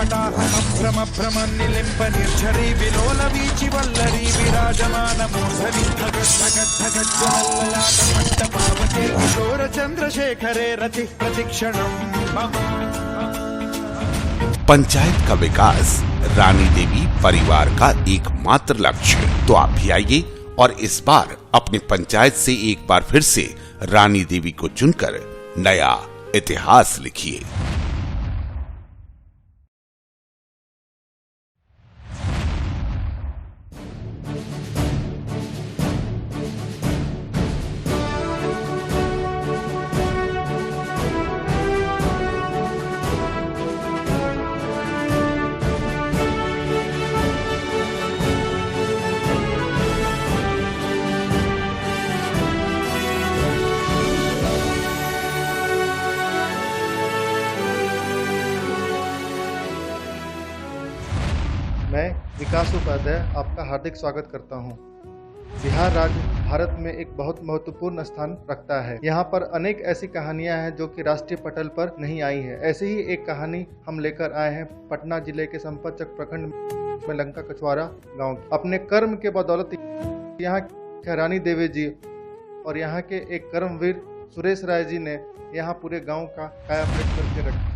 भ्रम निलिम्ब निर्झरी विलोल वीचि वल्लरी विराजमान मूर्धनि धगद्धगज्जलल्ललाटमट्टपावके किशोर चंद्रशेखरे रति प्रतिक्षणम् मम। पंचायत का विकास रानी देवी परिवार का एकमात्र लक्ष्य है। तो आप भी आइए और इस बार अपनी पंचायत से एक बार फिर से रानी देवी को चुनकर नया इतिहास लिखिए। मैं विकास उपाध्याय आपका हार्दिक स्वागत करता हूं। बिहार राज्य भारत में एक बहुत महत्वपूर्ण स्थान रखता है। यहाँ पर अनेक ऐसी कहानियां हैं जो कि राष्ट्रीय पटल पर नहीं आई है। ऐसे ही एक कहानी हम लेकर आए हैं पटना जिले के संपतचक प्रखंड में लंका कछुआरा गांव। अपने कर्म के बदौलत यहाँ के रानी देवी जी और यहाँ के एक कर्मवीर सुरेश राय जी ने यहाँ पूरे गाँव का कायापलट करके रखा।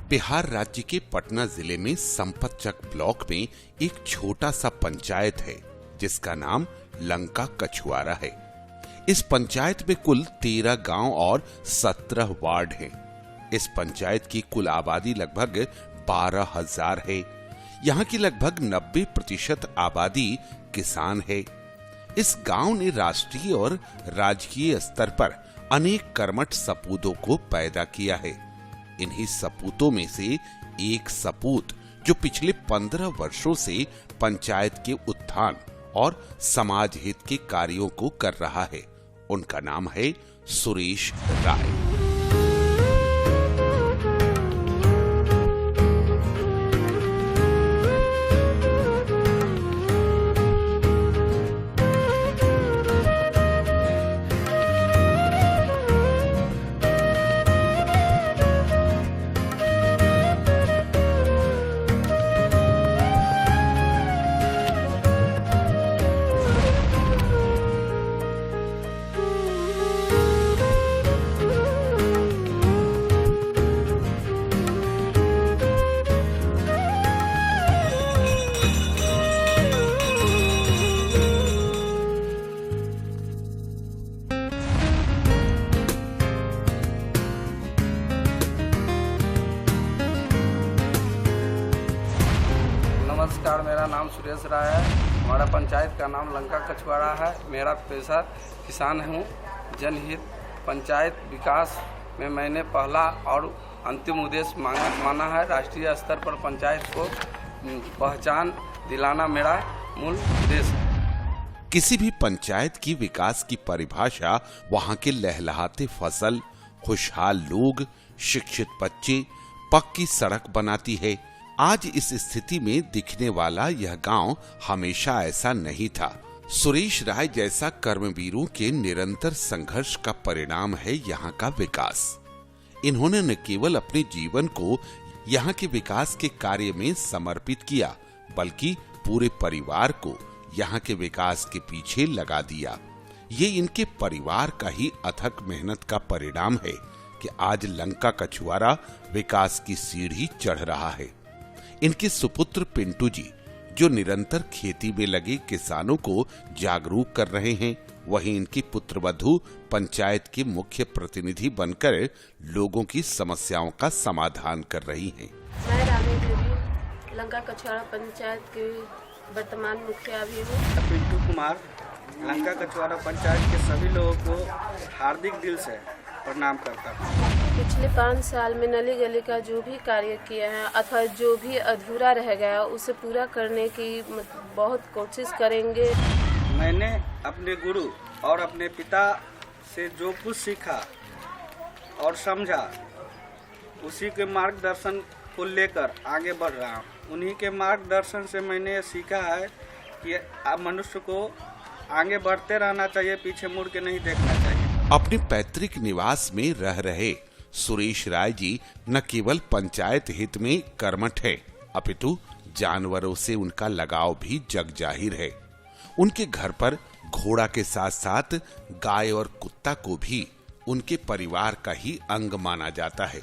बिहार राज्य के पटना जिले में संपतचक ब्लॉक में एक छोटा सा पंचायत है जिसका नाम लंका कछुआरा है। इस पंचायत में कुल 13 गांव और 17 वार्ड हैं। इस पंचायत की कुल आबादी लगभग 12,000 है। यहाँ की लगभग 90% आबादी किसान है। इस गांव ने राष्ट्रीय और राजकीय स्तर पर अनेक कर्मठ सपूतों को पैदा किया है। इन्हीं सपूतों में से एक सपूत जो पिछले 15 वर्षों से पंचायत के उत्थान और समाज हित के कार्यों को कर रहा है, उनका नाम है सुरेश राय। नमस्कार, मेरा नाम सुरेश राय है। हमारा पंचायत का नाम लंका कछुआरा है। मेरा पेशा किसान हूँ। जनहित पंचायत विकास में मैंने पहला और अंतिम उद्देश्य माना है। राष्ट्रीय स्तर पर पंचायत को पहचान दिलाना मेरा मूल उद्देश्य है। किसी भी पंचायत की विकास की परिभाषा वहाँ के लहलहाते फसल, खुशहाल लोग, शिक्षित बच्चे, पक्की सड़क बनाती है। आज इस स्थिति में दिखने वाला यह गांव हमेशा ऐसा नहीं था। सुरेश राय जैसा कर्मवीरों के निरंतर संघर्ष का परिणाम है यहाँ का विकास। इन्होंने न केवल अपने जीवन को यहाँ के विकास के कार्य में समर्पित किया, बल्कि पूरे परिवार को यहाँ के विकास के पीछे लगा दिया। ये इनके परिवार का ही अथक मेहनत का परिणाम है कि आज लंका कछुआरा विकास की सीढ़ी चढ़ रहा है। इनके सुपुत्र पिंटू जी जो निरंतर खेती में लगे किसानों को जागरूक कर रहे हैं, वहीं इनकी पुत्रवधू पंचायत के मुख्य प्रतिनिधि बनकर लोगों की समस्याओं का समाधान कर रही हैं। मैं रानी देवी लंका कछुआरा पंचायत की वर्तमान मुखिया भी हूँ। पिंटू कुमार लंका कछुआरा पंचायत के सभी लोगों को हार्दिक दिल से प्रणाम करता हूँ। पिछले 5 साल में नली गली का जो भी कार्य किया है अथवा जो भी अधूरा रह गया उसे पूरा करने की बहुत कोशिश करेंगे। मैंने अपने गुरु और अपने पिता से जो कुछ सीखा और समझा उसी के मार्गदर्शन को लेकर आगे बढ़ रहा हूँ। उन्हीं के मार्गदर्शन से मैंने ये सीखा है कि मनुष्य को आगे बढ़ते रहना चाहिए, पीछे मुड़ के नहीं देखना चाहिए। अपने पैतृक निवास में रह रहे सुरेश राय जी न केवल पंचायत हित में कर्मठ है, अपितु जानवरों से उनका लगाव भी जग जाहिर है। उनके घर पर घोड़ा के साथ साथ गाय और कुत्ता को भी उनके परिवार का ही अंग माना जाता है।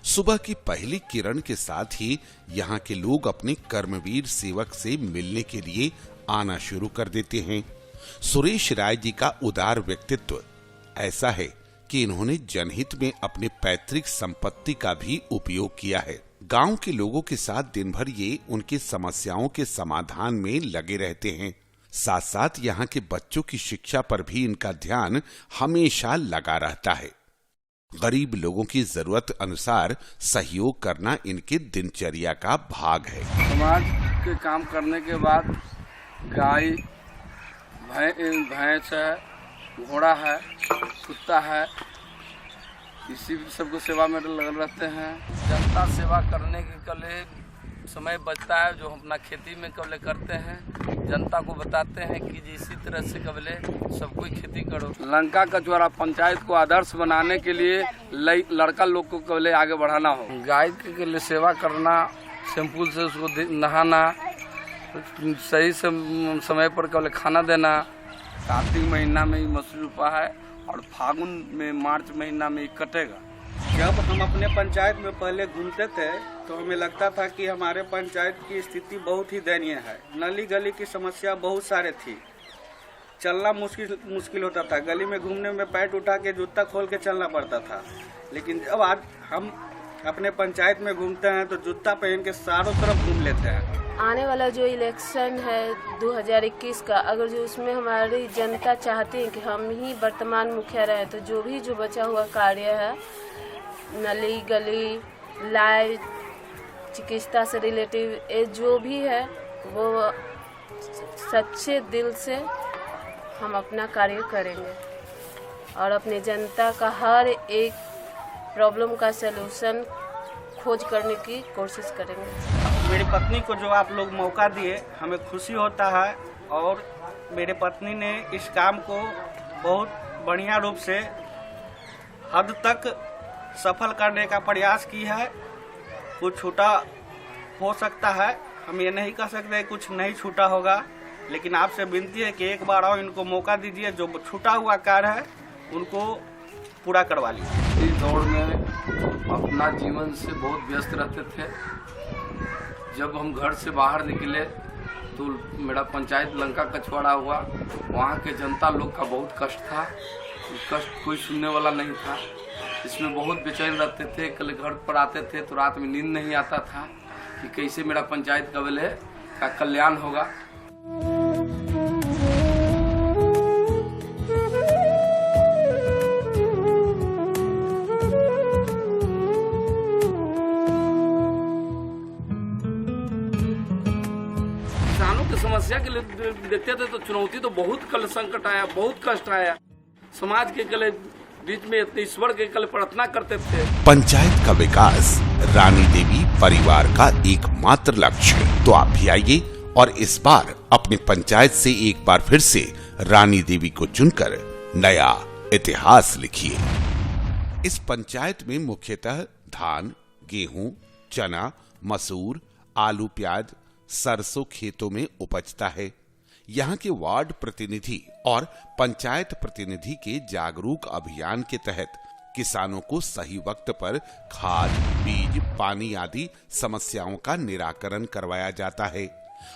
सुबह की पहली किरण के साथ ही यहाँ के लोग अपने कर्मवीर सेवक से मिलने के लिए आना शुरू कर देते हैं। सुरेश राय जी का उदार व्यक्तित्व ऐसा है कि इन्होंने जनहित में अपने पैतृक संपत्ति का भी उपयोग किया है। गांव के लोगों के साथ दिन भर ये उनकी समस्याओं के समाधान में लगे रहते हैं। साथ साथ यहाँ के बच्चों की शिक्षा पर भी इनका ध्यान हमेशा लगा रहता है। गरीब लोगों की जरूरत अनुसार सहयोग करना इनके दिनचर्या का भाग है। समाज के काम करने के बाद गाय, भैंस है, घोड़ा है, कुत्ता है, इसी सबको सेवा में लगे रहते हैं। जनता सेवा करने के कले समय बचता है जो हम अपना खेती में कबले करते हैं, जनता को बताते हैं कि इसी तरह से कबले सब कोई खेती करो। लंका कछुआरा पंचायत को आदर्श बनाने के लिए लड़का लोग को कबले आगे बढ़ाना हो। गाय के लिए सेवा करना, शैम्पूल से उसको नहाना, सही समय पर कबले खाना देना। कार्तिक महीना में ही मसूर रोपा है और फागुन में मार्च महीना में ही कटेगा। जब हम अपने पंचायत में पहले घूमते थे तो हमें लगता था कि हमारे पंचायत की स्थिति बहुत ही दयनीय है। नली गली की समस्या बहुत सारे थी, चलना मुश्किल होता था। गली में घूमने में पैर उठा के जूता खोल के चलना पड़ता था। लेकिन जब आज हम अपने पंचायत में घूमते हैं तो जूता पहन के चारों तरफ घूम लेते हैं। आने वाला जो इलेक्शन है 2021 का, अगर जो उसमें हमारी जनता चाहती है कि हम ही वर्तमान मुखिया रहे तो जो बचा हुआ कार्य है, नली गली, लाइट, चिकित्सा से रिलेटिव ये जो भी है वो सच्चे दिल से हम अपना कार्य करेंगे और अपनी जनता का हर एक प्रॉब्लम का सलूशन खोज करने की कोशिश करेंगे। मेरी पत्नी को जो आप लोग मौका दिए हमें खुशी होता है और मेरे पत्नी ने इस काम को बहुत बढ़िया रूप से हद तक सफल करने का प्रयास की है। कुछ छूटा हो सकता है, हम ये नहीं कह सकते कुछ नहीं छूटा होगा, लेकिन आपसे विनती है कि एक बार और इनको मौका दीजिए। जो छूटा हुआ कार्य है उनको पूरा करवा लीजिए। इस दौड़ में अपना जीवन से बहुत व्यस्त रहते थे। जब हम घर से बाहर निकले तो मेरा पंचायत लंका कछुआरा हुआ। वहाँ के जनता लोग का बहुत कष्ट था, कष्ट कोई सुनने वाला नहीं था। इसमें बहुत बेचैन रहते थे। कल घर पर आते थे तो रात में नींद नहीं आता था कि कैसे मेरा पंचायत कबले का कल्याण होगा। किसानों की समस्या के लिए देखते थे तो चुनौती तो बहुत कल संकट आया, बहुत कष्ट आया। समाज के कल बीच में ईश्वर के कल प्रार्थना करते थे। पंचायत का विकास रानी देवी परिवार का एकमात्र लक्ष्य है। तो आप भी आइए और इस बार अपनी पंचायत से एक बार फिर से रानी देवी को चुनकर नया इतिहास लिखिए। इस पंचायत में मुख्यतः धान, गेहूं, चना, मसूर, आलू, प्याज, सरसों खेतों में उपजता है। यहाँ के वार्ड प्रतिनिधि और पंचायत प्रतिनिधि के जागरूक अभियान के तहत किसानों को सही वक्त पर खाद, बीज, पानी आदि समस्याओं का निराकरण करवाया जाता है।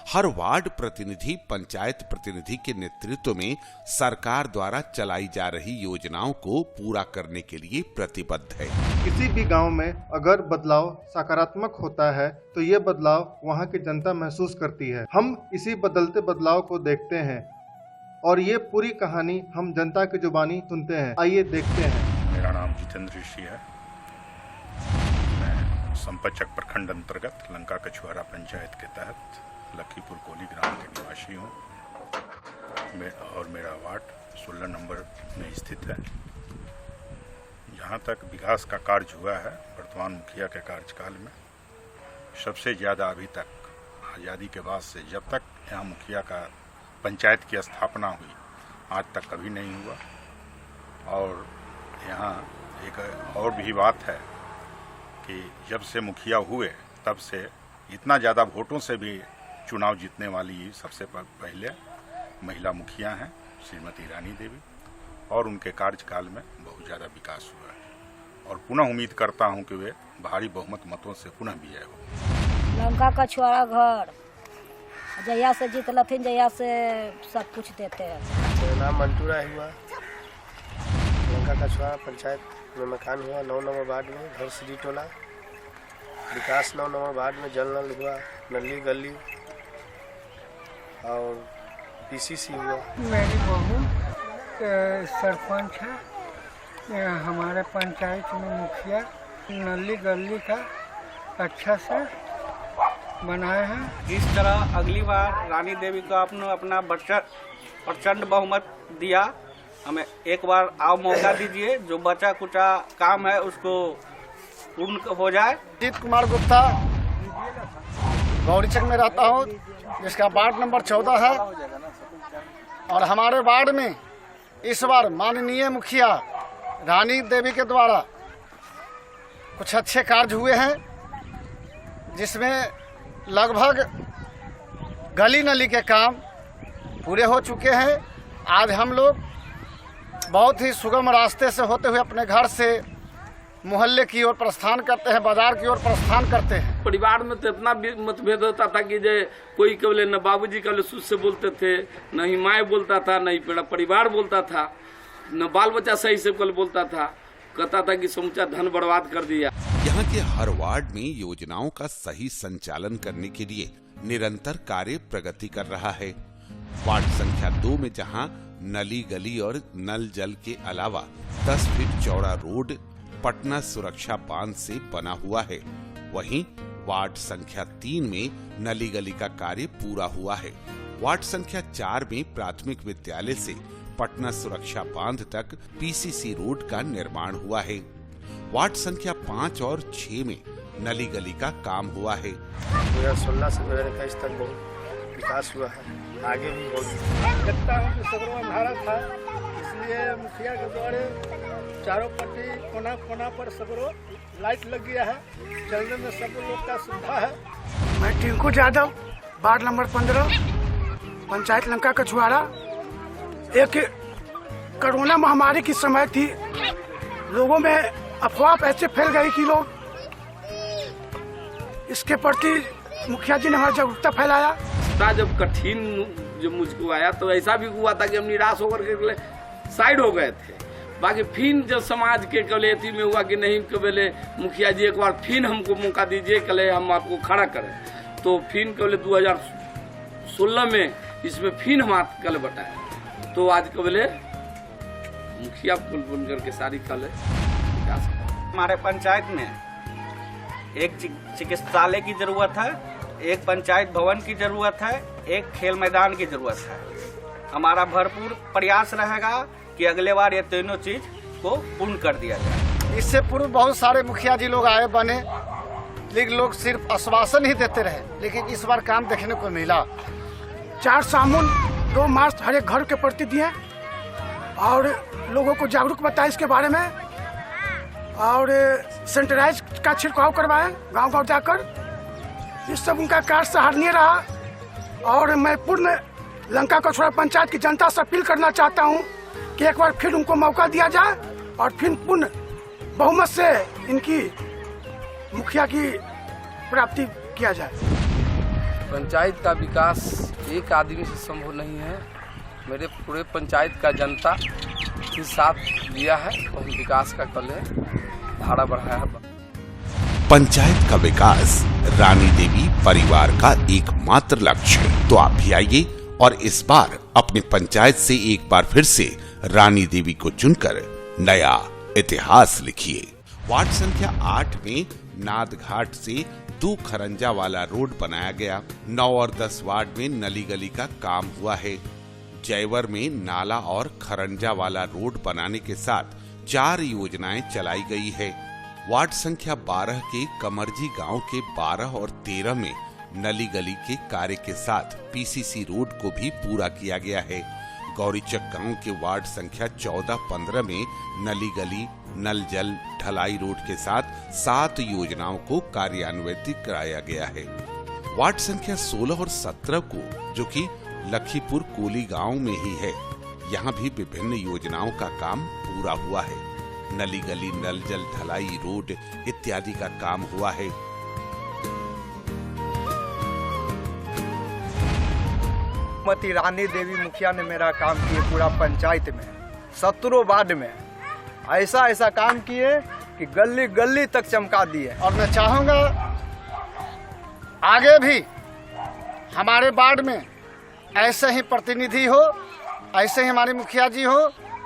हर वार्ड प्रतिनिधि पंचायत प्रतिनिधि के नेतृत्व में सरकार द्वारा चलाई जा रही योजनाओं को पूरा करने के लिए प्रतिबद्ध है। किसी भी गांव में अगर बदलाव सकारात्मक होता है तो ये बदलाव वहां की जनता महसूस करती है। हम इसी बदलते बदलाव को देखते हैं और ये पूरी कहानी हम जनता की जुबानी सुनते हैं। आइए देखते हैं। मेरा नाम जितेंद्र ऋषि है। मैं संपतचक प्रखंड अंतर्गत लंका कछुआरा पंचायत के तहत लखीपुर कोली ग्राम के निवासी हूँ और मेरा वार्ड 16 नंबर में स्थित है। जहाँ तक विकास का कार्य हुआ है वर्तमान मुखिया के कार्यकाल में, सबसे ज़्यादा अभी तक आज़ादी के बाद से जब तक यहाँ मुखिया का पंचायत की स्थापना हुई आज तक कभी नहीं हुआ। और यहाँ एक और भी बात है कि जब से मुखिया हुए तब से इतना ज़्यादा वोटों से भी चुनाव जीतने वाली सबसे पहले महिला मुखिया हैं श्रीमती रानी देवी, और उनके कार्यकाल में बहुत ज़्यादा विकास हुआ है और पुनः उम्मीद करता हूं कि वे भारी बहुमत मतों से पुनः विजय हो। लंका कछुआरा घर जहिया से जीत लथिन जहिया से सब कुछ देते हैं। मेरा नाम मंटू राय हुआ। लंका कछुआरा पंचायत में मकान हुआ 9 नंबर वार्ड में, घर श्री टोला विकास 9 नंबर वार्ड में जल नल हुआ, नली गली और पीसीसी हुआ। मेरी बहू सरपंच है। हमारे पंचायत में मुखिया नली गली का अच्छा से बनाए हैं। इस तरह अगली बार रानी देवी को अपना प्रचंड बहुमत दिया। हमें एक बार आओ मौका दीजिए, जो बचा कुचा काम है उसको पूर्ण हो जाए। अजीत कुमार गुप्ता गौरीचक में रहता हूँ, जिसका वार्ड नंबर 14 है। और हमारे वार्ड में इस बार माननीय मुखिया रानी देवी के द्वारा कुछ अच्छे कार्य हुए हैं, जिसमें लगभग गली नली के काम पूरे हो चुके हैं। आज हम लोग बहुत ही सुगम रास्ते से होते हुए अपने घर से मोहल्ले की ओर प्रस्थान करते हैं, बाजार की ओर प्रस्थान करते हैं। परिवार में तो इतना मतभेद होता था कि जे कोई कबले न बाबूजी कबले सुध से बोलते थे, न ही माए बोलता था, न ही परिवार बोलता था, न बाल बच्चा सही से कल बोलता था। कहता था कि समूचा धन बर्बाद कर दिया। यहाँ के हर वार्ड में योजनाओं का सही संचालन करने के लिए निरंतर कार्य प्रगति कर रहा है। वार्ड संख्या 2 में जहाँ नली गली और नल जल के अलावा 10 फीट चौड़ा रोड पटना सुरक्षा बांध से बना हुआ है, वहीं वार्ड संख्या 3 में नली गली का कार्य पूरा हुआ है। वार्ड संख्या 4 में प्राथमिक विद्यालय से पटना सुरक्षा बांध तक पीसीसी रोड का निर्माण हुआ है। वार्ड संख्या 5 और 6 में नली गली का काम हुआ है। 2016 से 2021 तक बहुत विकास हुआ है, आगे भी बहुत भारत था। इसलिए मुखिया के द्वारा चारों पट्टी कोना कोना पर सगरो लाइट लग गया है, चलने में सब लोग का सुविधा है। मैं टिंकू यादव, वार्ड नंबर 15, पंचायत लंका कछुआरा। एक कोरोना महामारी की समय थी, लोगों में अफवाह ऐसे फैल गई कि लोग इसके प्रति मुखिया जी ने हमारी जागरूकता फैलाया। जब कठिन जो मुझको आया तो ऐसा भी हुआ था कि हम निराश होकर के साइड हो गए थे। बाकी फिर जब समाज के कलेती में हुआ कि नहीं कबले मुखिया जी एक बार फिर हमको मौका दीजिए, कले हम आपको खड़ा करें, तो फिर कबले 2016 में इसमें फिर हम कल बटाए, तो आज कबले मुखिया बन करके सारी कल विकास। हमारे पंचायत में एक चिकित्सालय की जरूरत है, एक पंचायत भवन की जरूरत है, एक खेल मैदान की जरूरत है। हमारा भरपूर प्रयास रहेगा कि अगले बार ये तीनों चीज को पूर्ण कर दिया जाए। इससे पूर्व बहुत सारे मुखिया जी लोग आए बने, लेकिन लोग सिर्फ आश्वासन ही देते रहे, लेकिन इस बार काम देखने को मिला। 4 साबुन 2 मास्क हर एक घर के प्रति दिए और लोगों को जागरूक बताया इसके बारे में, और सैनिटाइज का छिड़काव करवाए गांव-गांव जाकर। इस सब उनका कार्य सराहनीय रहा और मैं पूर्ण लंका कछुआरा पंचायत की जनता से अपील करना चाहता हूँ कि एक बार फिर उनको मौका दिया जाए और फिर पूर्ण बहुमत से इनकी मुखिया की प्राप्ति किया जाए। पंचायत का विकास एक आदमी से संभव नहीं है। मेरे पूरे पंचायत का जनता ही साथ दिया है और विकास का कल धारा बढ़ाया है। पंचायत का विकास रानी देवी परिवार का एकमात्र लक्ष्य है। तो आप भी आइए और इस बार अपनी पंचायत से एक बार फिर से रानी देवी को चुनकर नया इतिहास लिखिए। वार्ड संख्या 8 में नाद घाट से 2 खरंजा वाला रोड बनाया गया। 9 और 10 वार्ड में नली गली का काम हुआ है। जयवर में नाला और खरंजा वाला रोड बनाने के साथ 4 योजनाएं चलाई गई है। वार्ड संख्या 12 के कमरजी गांव के 12 और 13 में नली गली के कार्य के साथ पीसीसी रोड को भी पूरा किया गया है। गौरीचक गांव के वार्ड संख्या 14-15 में नली गली, नल जल, ढलाई रोड के साथ 7 योजनाओं को कार्यान्वित कराया गया है। वार्ड संख्या 16 और 17 को, जो कि लखीपुर कोली गांव में ही है, यहां भी विभिन्न योजनाओं का काम पूरा हुआ है। नली गली, नल जल, ढलाई रोड इत्यादि का काम हुआ है। श्रीमती रानी देवी मुखिया ने मेरा काम किए पूरा पंचायत में 17 वार्ड में ऐसा काम किए कि गली गली तक चमका दिए। और मैं चाहूँगा आगे भी हमारे वार्ड में ऐसे ही प्रतिनिधि हो, ऐसे ही हमारे मुखिया जी हो,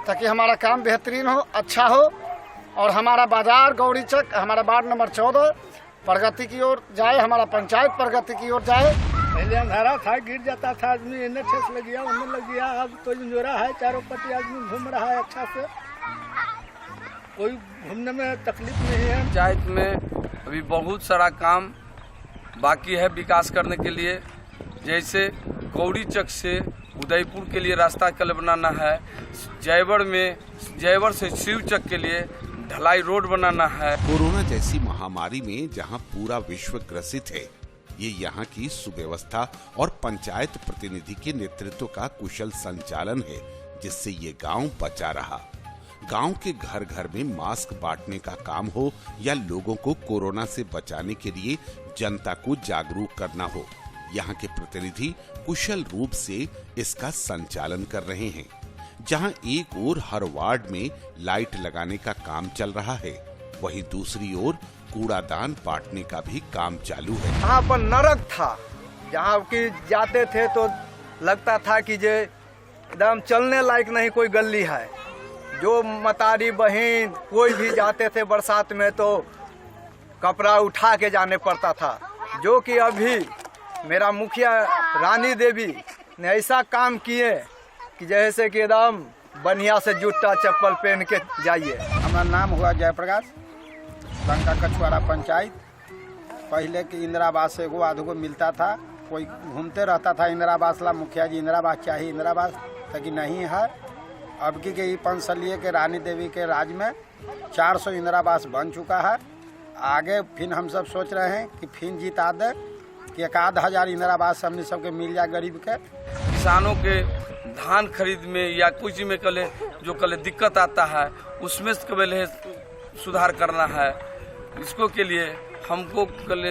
ताकि हमारा काम बेहतरीन हो, अच्छा हो और हमारा बाजार गौरीचक, हमारा वार्ड नंबर 14 प्रगति की ओर जाए, हमारा पंचायत प्रगति की ओर जाए। पहले अंधारा था, गिर जाता था आदमी, इन्हें ठेस लग गया, उन्हें लग गया, अब तो इंजोरा है, चारों पट्टी आदमी घूम रहा है अच्छा से, कोई घूमने में तकलीफ नहीं है। पंचायत में अभी बहुत सारा काम बाकी है विकास करने के लिए। जैसे गौरीचक से उदयपुर के लिए रास्ता कल बनाना है, जयवर से शिवचक के लिए ढलाई रोड बनाना है। कोरोना जैसी महामारी में जहां पूरा विश्व ग्रसित है, ये यहाँ की सुव्यवस्था और पंचायत प्रतिनिधि के नेतृत्व का कुशल संचालन है जिससे ये गांव बचा रहा। गांव के घर घर में मास्क बांटने का काम हो या लोगों को कोरोना से बचाने के लिए जनता को जागरूक करना हो, यहाँ के प्रतिनिधि कुशल रूप से इसका संचालन कर रहे हैं। जहां एक ओर हर वार्ड में लाइट लगाने का काम चल रहा है, वहीं दूसरी ओर कूड़ादान बांटने का भी काम चालू है। यहाँ पर नरक था, जहाँ की जाते थे तो लगता था कि जे एकदम चलने लायक नहीं कोई गली है। जो मतारी बहन कोई भी जाते थे बरसात में तो कपड़ा उठा के जाने पड़ता था, जो कि अभी मेरा मुखिया रानी देवी ने ऐसा काम किए कि जैसे कि एकदम बढ़िया से जूता चप्पल पहन के जाइए। हमारा नाम हुआ जयप्रकाश, लंका कछुआरा पंचायत। पहले के इंदिरा आवास एगो आधगो मिलता था, कोई घूमते रहता था इंदिरा आवास ला, मुखिया जी इंदिरा आवास चाहिए, इंदिरा आवास तक नहीं है। अब की के 5 सालिए के रानी देवी के राज में 400 इंदिरा आवास बन चुका है। आगे फिर हम सब सोच रहे हैं कि फिर जीता दे कि 1,000 इंदिरा आवास हमने सबके मिल जाए गरीब के। किसानों के धान खरीद में या कुछ में कले जो कले दिक्कत आता है उसमें कले सुधार करना है। इसको के लिए हमको कल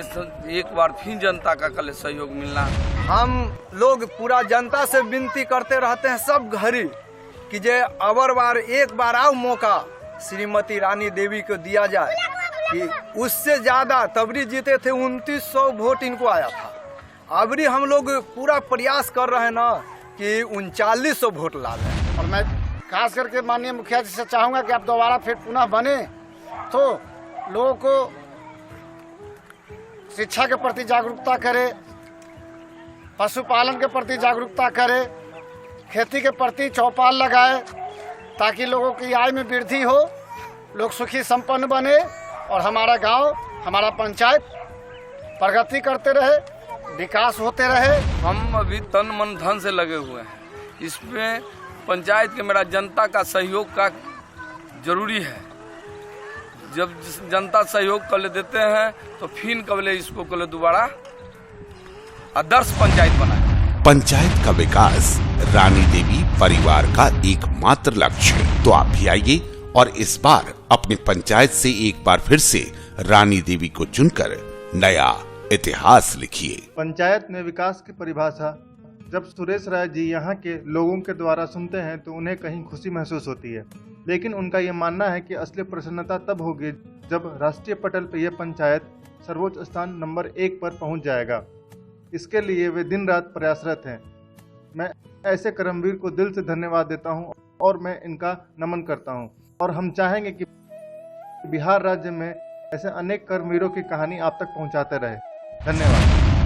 एक बार फिर जनता का कल सहयोग मिलना। हम लोग पूरा जनता से विनती करते रहते हैं सब घड़ी कि जे अवर बार एक बार आओ मौका श्रीमती रानी देवी को दिया जाए कि उससे ज्यादा तबरी जीते थे 2900 वोट इनको आया था। अबरी हम लोग पूरा प्रयास कर रहे हैं ना कि 3900 वोट ला लें। और मैं खास करके माननीय मुखिया जी से चाहूँगा कि आप दोबारा फिर पुनः बने तो लोगों को शिक्षा के प्रति जागरूकता करे, पशुपालन के प्रति जागरूकता करे, खेती के प्रति चौपाल लगाए ताकि लोगों की आय में वृद्धि हो, लोग सुखी संपन्न बने और हमारा गांव, हमारा पंचायत प्रगति करते रहे, विकास होते रहे। हम अभी तन मन धन से लगे हुए हैं इसमें। पंचायत के मेरा जनता का सहयोग का जरूरी है। जब जनता सहयोग कर देते हैं तो फिर कबले इसको कल दोबारा आदर्श पंचायत बनाए। पंचायत का विकास रानी देवी परिवार का एकमात्र लक्ष्य है। तो आप भी आइए और इस बार अपनी पंचायत से एक बार फिर से रानी देवी को चुनकर नया इतिहास लिखिए। पंचायत में विकास की परिभाषा जब सुरेश राय जी यहाँ के लोगों के द्वारा सुनते हैं तो उन्हें कहीं खुशी महसूस होती है, लेकिन उनका यह मानना है कि असली प्रसन्नता तब होगी जब राष्ट्रीय पटल पर यह पंचायत सर्वोच्च स्थान नंबर 1 पर पहुंच जाएगा। इसके लिए वे दिन रात प्रयासरत हैं। मैं ऐसे कर्मवीर को दिल से धन्यवाद देता हूं और मैं इनका नमन करता हूं और हम चाहेंगे कि बिहार राज्य में ऐसे अनेक कर्मवीरों की कहानी आप तक पहुंचाते रहे। धन्यवाद।